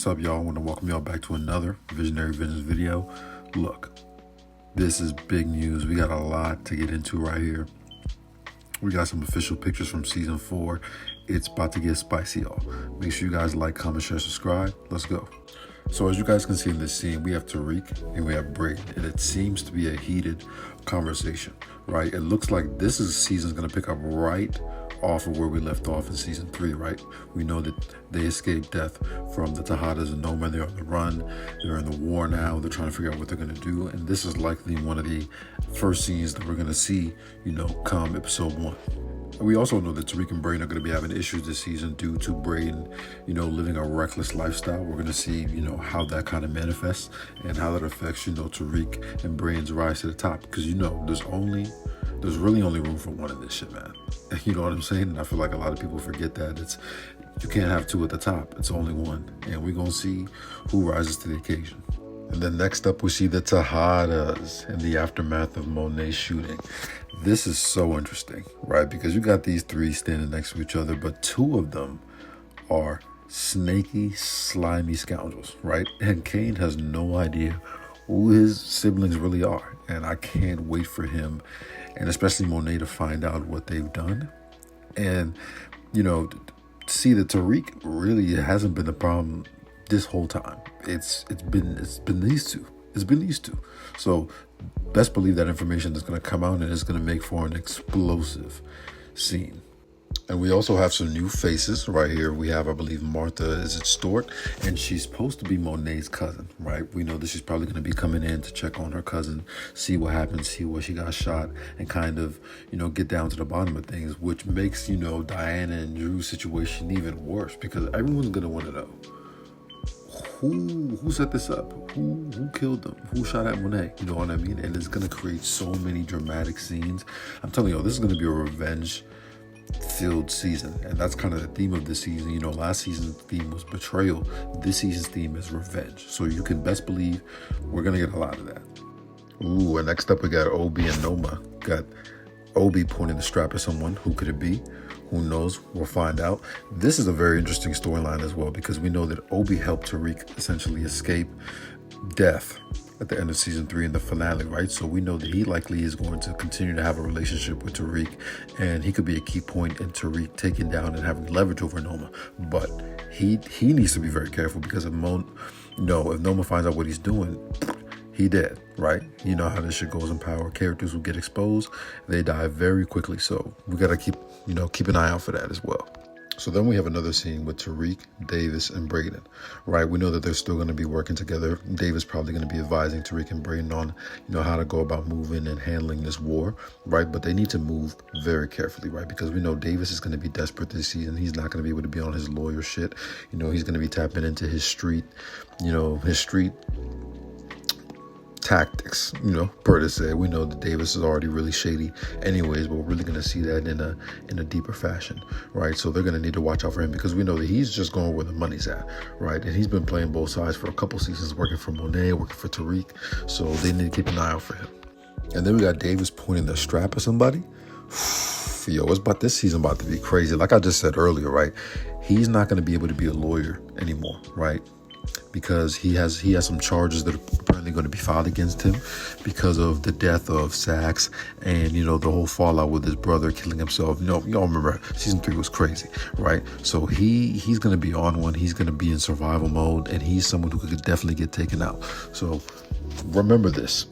up, y'all? I want to welcome y'all back to another Visionary Visions video. Look, this is big news. We got a lot to get into right here. We got some official pictures from season 4. It's about to get spicy, y'all. Make sure you guys like, comment, share, subscribe. Let's go. So as you guys can see in this scene, we have Tariq and we have Brayden, and it seems to be a heated conversation, right? It looks like this season's going to pick up right off of where we left off in season 3, right? We know that they escaped death from the Tejadas and Noma. They're on the run. They're in the war now. They're trying to figure out what they're going to do. And this is likely one of the first scenes that we're going to see, come episode 1. We also know that Tariq and Brayden are going to be having issues this season due to Brayden, living a reckless lifestyle. We're going to see, how that kind of manifests and how that affects, Tariq and Brayden's rise to the top. Because, there's really only room for one in this shit, man. You know what I'm saying? And I feel like a lot of people forget that you can't have two at the top. It's only one. And we're going to see who rises to the occasion. And then next up, we see the Tejadas in the aftermath of Monet's shooting. This is so interesting, right? Because you got these three standing next to each other, but two of them are snaky, slimy scoundrels, right? And Cane has no idea who his siblings really are. And I can't wait for him, and especially Monet, to find out what they've done. And, see that Tariq really hasn't been the problem this whole time. It's been these two. It's been these two. So best believe that information is going to come out and it's going to make for an explosive scene. And we also have some new faces right here. We have, I believe, Martha is it Stewart, and she's supposed to be Monet's cousin, right? We know that she's probably going to be coming in to check on her cousin, see what happened, see where she got shot, and kind of, get down to the bottom of things, which makes, Diana and Drew's situation even worse, because everyone's going to want to know who set this up, who killed them, who shot at Monet, you know what I mean? And it's going to create so many dramatic scenes. I'm telling you, this is going to be a revenge filled season, and that's kind of the theme of this season. Last season's theme was betrayal. This season's theme is revenge. So you can best believe we're gonna get a lot of that. Ooh, and next up we got Obi and Noma. Got Obi pointing the strap at someone. Who could it be? Who knows? We'll find out. This is a very interesting storyline as well, because we know that Obi helped Tariq essentially escape death at the end of season 3 in the finale, right? So we know that he likely is going to continue to have a relationship with Tariq, and he could be a key point in Tariq taking down and having leverage over Noma. But he needs to be very careful, because if Noma finds out what he's doing, he dead, right? You know how this shit goes in power. Characters who get exposed, they die very quickly. So we gotta keep an eye out for that as well. So then we have another scene with Tariq, Davis, and Brayden, right? We know that they're still going to be working together. Davis probably going to be advising Tariq and Brayden on, how to go about moving and handling this war, right? But they need to move very carefully, right? Because we know Davis is going to be desperate this season. He's not going to be able to be on his lawyer shit. He's going to be tapping into his street tactics, per se. We know that Davis is already really shady anyways, but we're really going to see that in a deeper fashion, right? So they're going to need to watch out for him, because we know that he's just going where the money's at, right? And he's been playing both sides for a couple seasons, working for Monet, working for Tariq, so they need to keep an eye out for him. And then we got Davis pointing the strap at somebody. This season about to be crazy. Like I just said earlier, right? He's not going to be able to be a lawyer anymore, right? Because he has some charges that are apparently going to be filed against him because of the death of Saxe and, the whole fallout with his brother killing himself. Y'all remember season 3 was crazy, right? So he's going to be on one. He's going to be in survival mode, and he's someone who could definitely get taken out. So remember this.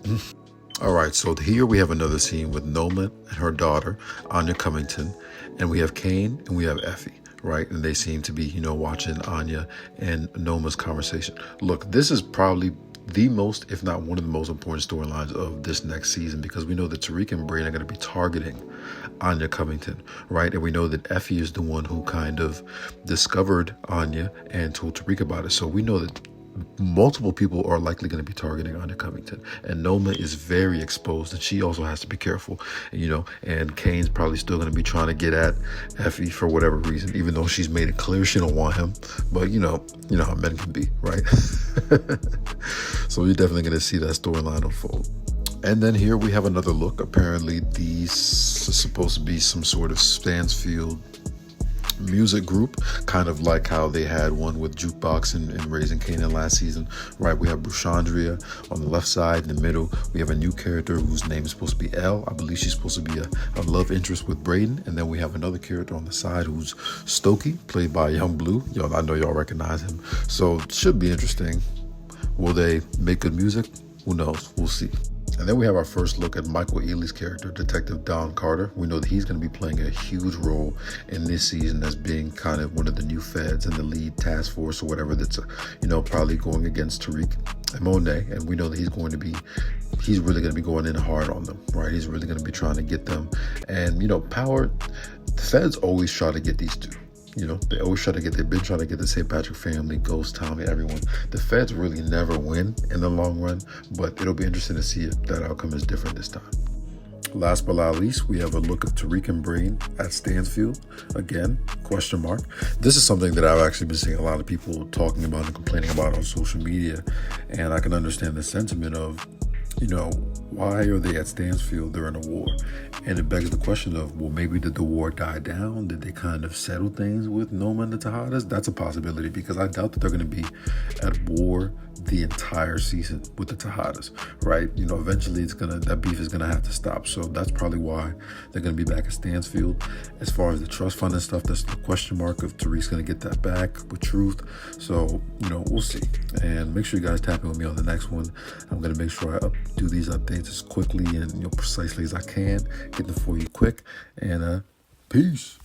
All right, so here we have another scene with Noma and her daughter, Anya Covington, and we have Cane and we have Effie. Right, and they seem to be, watching Anya and Noma's conversation. Look, this is probably the most, if not one of the most important storylines of this next season, because we know that Tariq and Brayden are going to be targeting Anya Covington, right? And we know that Effie is the one who kind of discovered Anya and told Tariq about it. So we know that multiple people are likely going to be targeting Anya Covington, and Noma is very exposed, and she also has to be careful, and Kane's probably still going to be trying to get at Effie for whatever reason, even though she's made it clear she don't want him. But you know how men can be, right? So you're definitely going to see that storyline unfold. And then here we have another look. Apparently these is supposed to be some sort of Stansfield music group, kind of like how they had one with Jukebox and Raising Kanan last season, right? We have Brushandria on the left side. In the middle, we have a new character whose name is supposed to be Elle. I believe she's supposed to be a love interest with Braden. And then we have another character on the side who's Stokey, played by Young Blue. Yo, I know y'all recognize him. So it should be interesting. Will they make good music? Who knows? We'll see. And then we have our first look at Michael Ealy's character, Detective Don Carter. We know that he's going to be playing a huge role in this season as being kind of one of the new feds in the lead task force or whatever that's, probably going against Tariq and Monet. And we know that he's really going to be going in hard on them, right? He's really going to be trying to get them. And, Power, the feds always try to get these two. They always they've been trying to get the St. Patrick family, Ghost, Tommy, everyone. The feds really never win in the long run, but it'll be interesting to see if that outcome is different this time. Last but not least, we have a look of Tariq and Braden at Stansfield. Again, question mark. This is something that I've actually been seeing a lot of people talking about and complaining about on social media, and I can understand the sentiment of, why are they at Stansfield? They're in a war. And it begs the question of, well, maybe did the war die down? Did they kind of settle things with Noma and the Tejadas? That's a possibility, because I doubt that they're going to be at war the entire season with the Tejadas, right? Eventually that beef is gonna have to stop. So that's probably why they're gonna be back at Stansfield. As far as the trust fund and stuff, that's the question mark if Tariq's gonna get that back with Truth. So, we'll see. And make sure you guys tap in with me on the next one. I'm gonna make sure I do these updates as quickly and precisely as I can, get them for you quick. And peace.